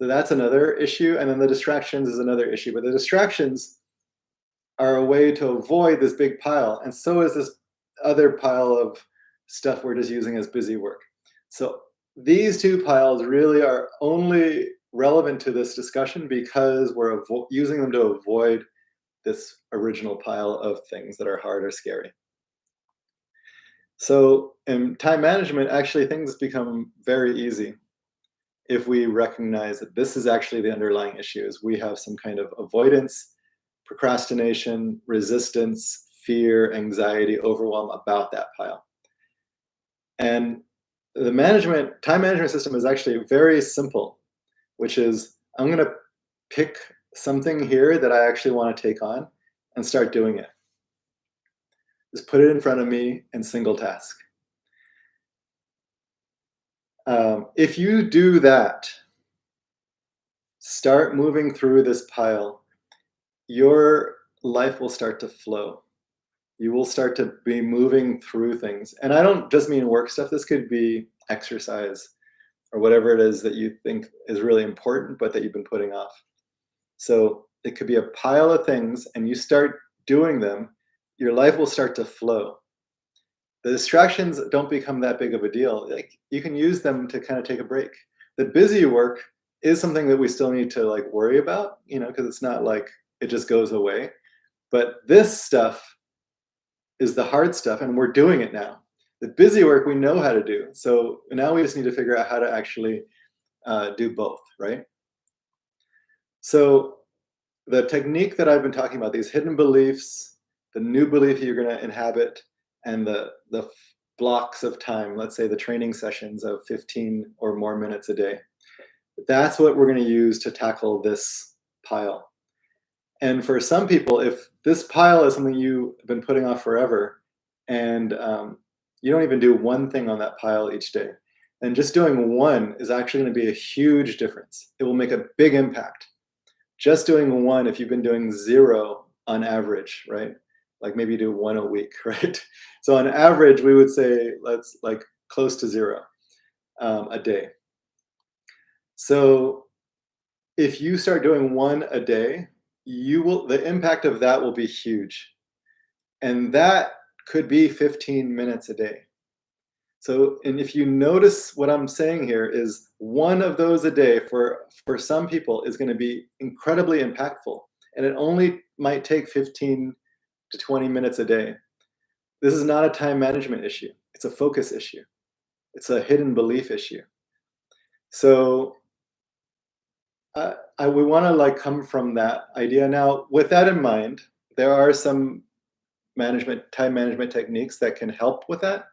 So that's another issue. And then the distractions is another issue. But the distractions are a way to avoid this big pile. And so is this other pile of stuff we're just using as busy work. So these two piles really are only relevant to this discussion because we're using them to avoid this original pile of things that are hard or scary. So in time management, actually things become very easy if we recognize that this is actually the underlying issue. Is we have some kind of avoidance, procrastination, resistance, fear, anxiety, overwhelm about that pile. And the time management system is actually very simple, which is I'm going to pick something here that I actually want to take on and start doing it. Just put it in front of me and single task. If you do that, start moving through this pile, your life will start to flow. You will start to be moving through things. And I don't just mean work stuff. This could be exercise or whatever it is that you think is really important, but that you've been putting off. So it could be a pile of things, and you start doing them, your life will start to flow. The distractions don't become that big of a deal. Like, you can use them to kind of take a break. The busy work is something that we still need to like worry about, because it's not like it just goes away. But this stuff is the hard stuff, and we're doing it now. The busy work we know how to do. So now we just need to figure out how to actually do both, right? So the technique that I've been talking about, these hidden beliefs, the new belief you're going to inhabit, and the blocks of time, let's say the training sessions of 15 or more minutes a day, that's what we're going to use to tackle this pile. And for some people, if this pile is something you've been putting off forever, and you don't even do one thing on that pile each day, then just doing one is actually going to be a huge difference. It will make a big impact. Just doing one, if you've been doing 0 on average, right? Like maybe do 1 a week, right? So on average, we would say let's like close to 0 a day. So if you start doing 1 a day, the impact of that will be huge. And that could be 15 minutes a day. So, and if you notice what I'm saying here is 1 of those a day for some people is going to be incredibly impactful. And it only might take 15 to 20 minutes a day. This is not a time management issue. It's a focus issue. It's a hidden belief issue. So we want to like come from that idea. Now, with that in mind, there are some time management techniques that can help with that.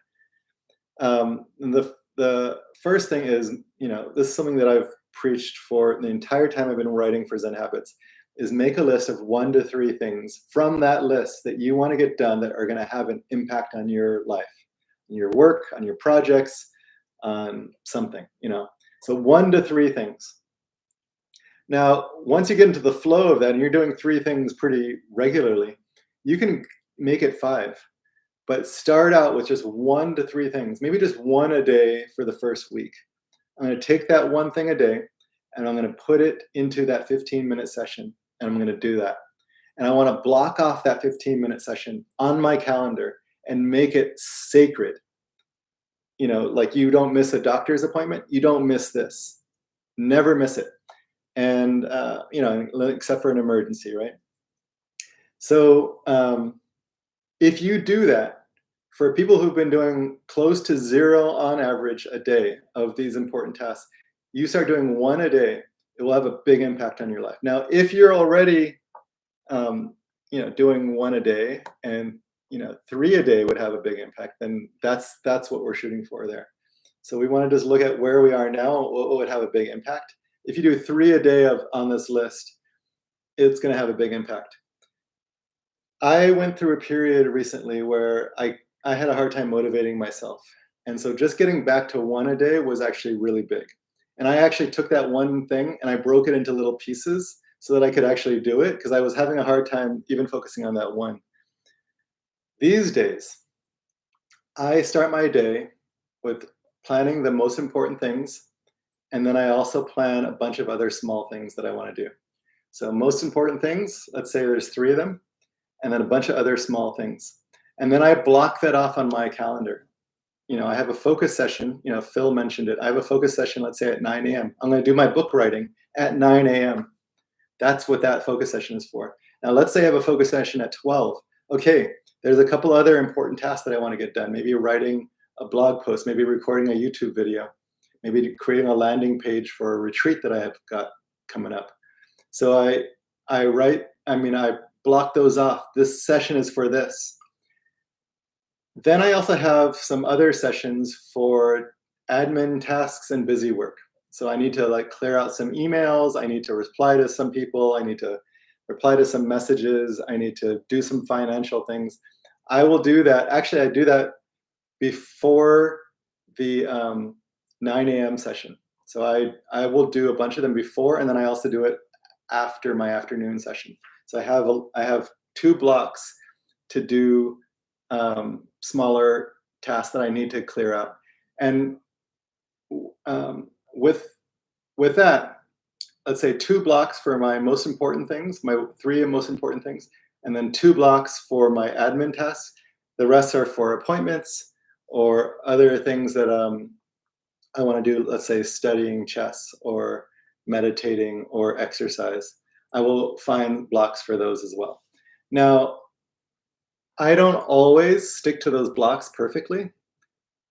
The first thing is, this is something that I've preached for the entire time I've been writing for Zen Habits, is make a list of 1 to 3 things from that list that you want to get done that are going to have an impact on your life, on your work, on your projects, on something, So 1 to 3 things. Now, once you get into the flow of that and you're doing 3 things pretty regularly, you can make it 5. But start out with just 1 to 3 things, maybe just 1 a day for the first week. I'm going to take that 1 thing a day and I'm going to put it into that 15-minute session, and I'm going to do that. and I want to block off that 15-minute session on my calendar and make it sacred. Like you don't miss a doctor's appointment, you don't miss this. Never miss it. And, except for an emergency, right? So if you do that, for people who've been doing close to 0 on average a day of these important tasks, you start doing 1 a day, it will have a big impact on your life. Now, if you're already, doing 1 a day, and 3 a day would have a big impact, then that's what we're shooting for there. So we want to just look at where we are now, what would have a big impact. If you do 3 a day on this list, it's going to have a big impact. I went through a period recently where I had a hard time motivating myself. And so just getting back to 1 a day was actually really big. And I actually took that one thing and I broke it into little pieces so that I could actually do it, because I was having a hard time even focusing on that one. These days, I start my day with planning the most important things, and then I also plan a bunch of other small things that I want to do. So most important things, let's say there's 3 of them, and then a bunch of other small things. And then I block that off on my calendar. I have a focus session, Phil mentioned it. I have a focus session, let's say at 9 a.m. I'm going to do my book writing at 9 a.m. That's what that focus session is for. Now, let's say I have a focus session at 12. Okay, there's a couple other important tasks that I want to get done. Maybe writing a blog post, maybe recording a YouTube video, maybe creating a landing page for a retreat that I have got coming up. So I block those off. This session is for this. Then I also have some other sessions for admin tasks and busy work. So I need to clear out some emails. I need to reply to some people. I need to reply to some messages. I need to do some financial things. I will do that. Actually, I do that before the 9 a.m. session. So I will do a bunch of them before, and then I also do it after my afternoon session. So I have 2 blocks to do smaller tasks that I need to clear out. And with that, let's say 2 blocks for my most important things, my 3 most important things, and then 2 blocks for my admin tasks. The rest are for appointments or other things that I want to do, let's say studying chess or meditating or exercise. I will find blocks for those as well. Now, I don't always stick to those blocks perfectly,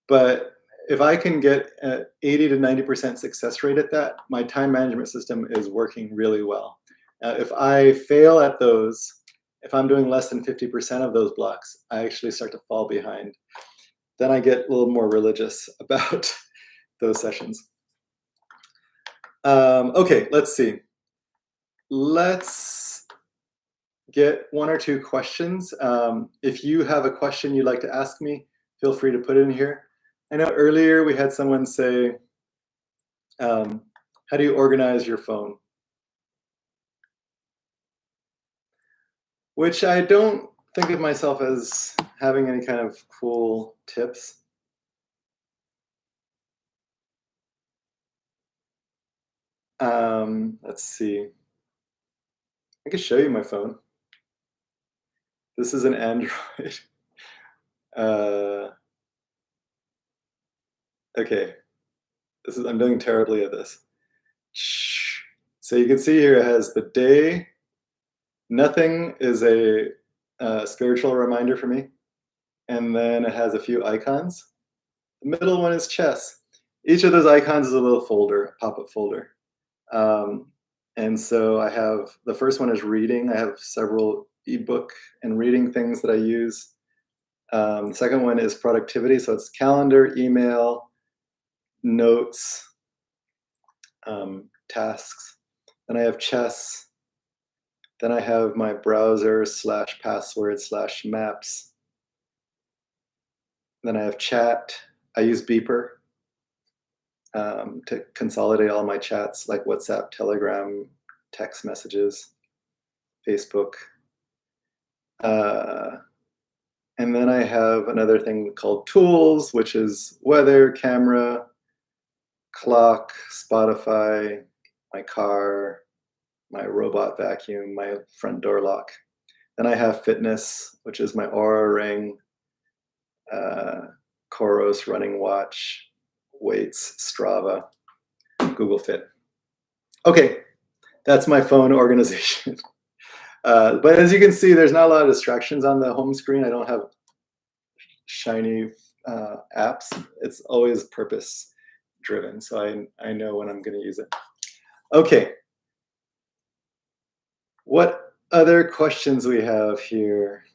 but if I can get an 80 to 90% success rate at that, my time management system is working really well. If I fail at those, if I'm doing less than 50% of those blocks, I actually start to fall behind. Then I get a little more religious about those sessions. Okay, let's see. Let's get 1 or 2 questions. If you have a question you'd like to ask me, feel free to put it in here. I know earlier we had someone say, how do you organize your phone? Which I don't think of myself as having any kind of cool tips. Let's see. I can show you my phone. This is an Android. Okay. I'm doing terribly at this. So you can see here it has the day. Nothing is a spiritual reminder for me. And then it has a few icons. The middle one is chess. Each of those icons is a little folder, a pop-up folder. And so I have, the first one is reading. I have several ebook and reading things that I use. The second one is productivity. So it's calendar, email, notes, tasks. Then I have chess. Then I have my browser / password / maps. Then I have chat. I use Beeper to consolidate all my chats like WhatsApp, Telegram, text messages, Facebook. And then I have another thing called tools, which is weather, camera, clock, Spotify, my car, my robot vacuum, my front door lock. Then I have fitness, which is my Aura ring, uh, Coros running watch, weights, Strava, Google Fit. Okay, that's my phone organization. But as you can see, there's not a lot of distractions on the home screen. I don't have shiny apps. It's always purpose driven, so I know when I'm going to use it. Okay, what other questions we have here?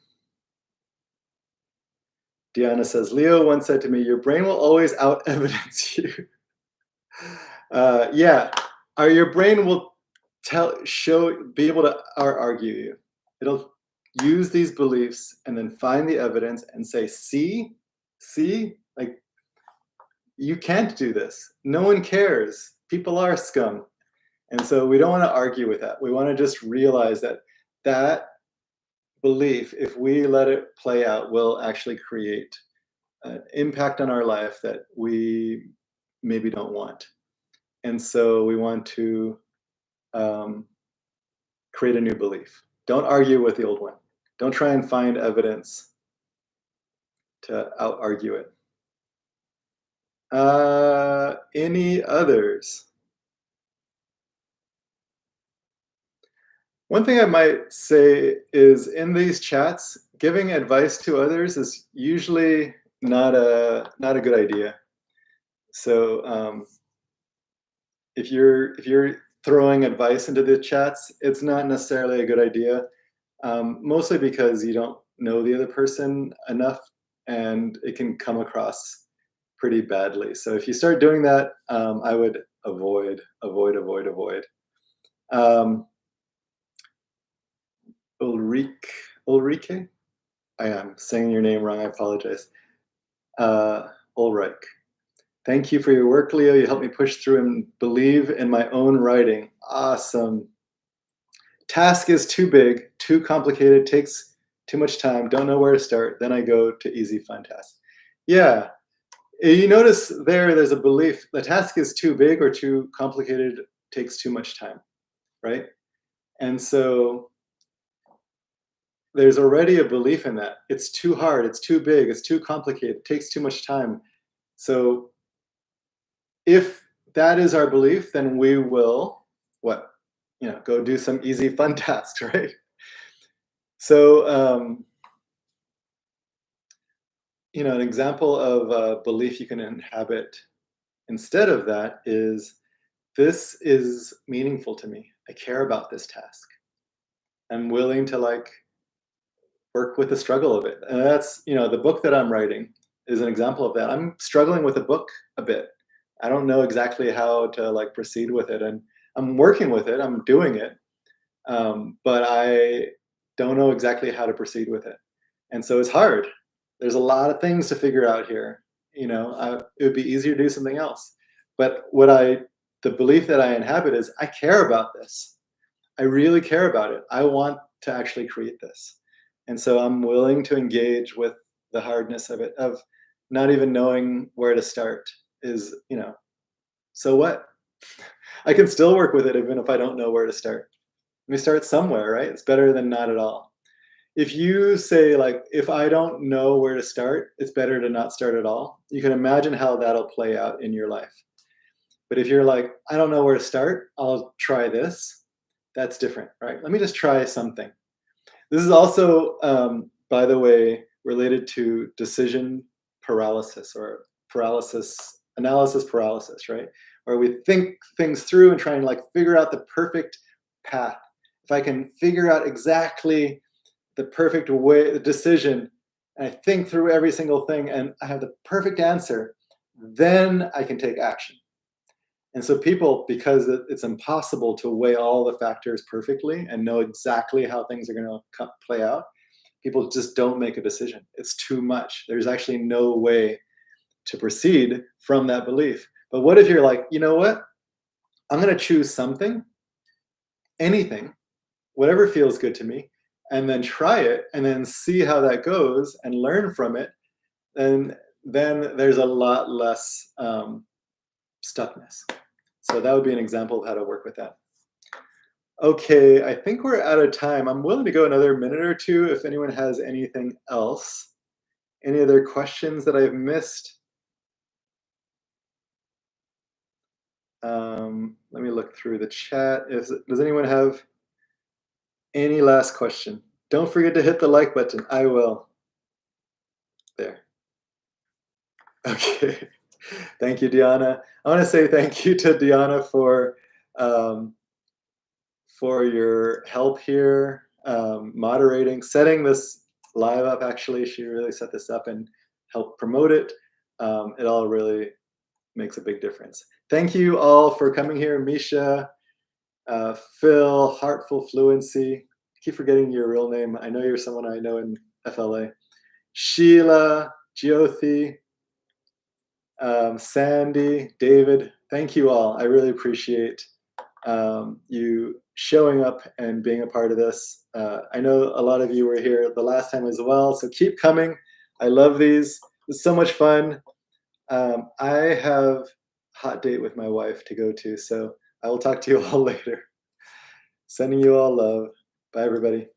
Deanna says, Leo once said to me, your brain will always out evidence you. Yeah, your brain will be able to argue you. It'll use these beliefs and then find the evidence and say, see, like, you can't do this. No one cares. People are scum. And so we don't want to argue with that. We want to just realize that that belief, if we let it play out, will actually create an impact on our life that we maybe don't want. And so we want to create a new belief. Don't argue with the old one. Don't try and find evidence to out argue it. Any others? One thing I might say is in these chats, giving advice to others is usually not a good idea. So if you're throwing advice into the chats, it's not necessarily a good idea. Mostly because you don't know the other person enough, and it can come across pretty badly. So if you start doing that, I would avoid. Ulrike, I am saying your name wrong. I apologize. Ulrike. Thank you for your work, Leo. You helped me push through and believe in my own writing. Awesome. Task is too big, too complicated, takes too much time, don't know where to start. Then I go to easy, fun tasks. Yeah. You notice there's a belief the task is too big or too complicated, takes too much time, right? And so there's already a belief in that. It's too hard, it's too big, it's too complicated, it takes too much time. So if that is our belief, then we will what? Go do some easy, fun tasks, right? So an example of a belief you can inhabit instead of that is, this is meaningful to me. I care about this task. I'm willing to work with the struggle of it. And that's, the book that I'm writing is an example of that. I'm struggling with the book a bit. I don't know exactly how to proceed with it. And I'm working with it, I'm doing it. But I don't know exactly how to proceed with it. And so it's hard. There's a lot of things to figure out here. It would be easier to do something else. But the belief that I inhabit is, I care about this. I really care about it. I want to actually create this. And so I'm willing to engage with the hardness of it, of not even knowing where to start is, so what? I can still work with it even if I don't know where to start. Let me start somewhere, right? It's better than not at all. If you say, if I don't know where to start, it's better to not start at all. You can imagine how that'll play out in your life. But if you're like, I don't know where to start, I'll try this. That's different, right? Let me just try something. This is also, by the way, related to decision paralysis or analysis paralysis, right? Where we think things through and try and figure out the perfect path. If I can figure out exactly the perfect way, the decision, and I think through every single thing and I have the perfect answer, then I can take action. And so people, because it's impossible to weigh all the factors perfectly and know exactly how things are going to play out, people just don't make a decision. It's too much. There's actually no way to proceed from that belief. But what if you're like, you know what? I'm going to choose something, anything, whatever feels good to me, and then try it and then see how that goes and learn from it. And then there's a lot less stuckness. So that would be an example of how to work with that. Okay, I think we're out of time. I'm willing to go another minute or two if anyone has anything else. Any other questions that I've missed? Let me look through the chat. Does anyone have any last question? Don't forget to hit the like button. I will. There. Okay. Thank you, Diana. I want to say thank you to Diana um, for your help here, moderating, setting this live up. Actually, she really set this up and helped promote it. It all really makes a big difference. Thank you all for coming here, Misha, Phil, Heartful Fluency. I keep forgetting your real name. I know you're someone I know in FLA. Sheila, Jyothi, Sandy, David. Thank you all. I really appreciate you showing up and being a part of this. I know a lot of you were here the last time as well, so keep coming. I love these. It's so much fun. I have a hot date with my wife to go to, so I will talk to you all later. Sending you all love. Bye, everybody.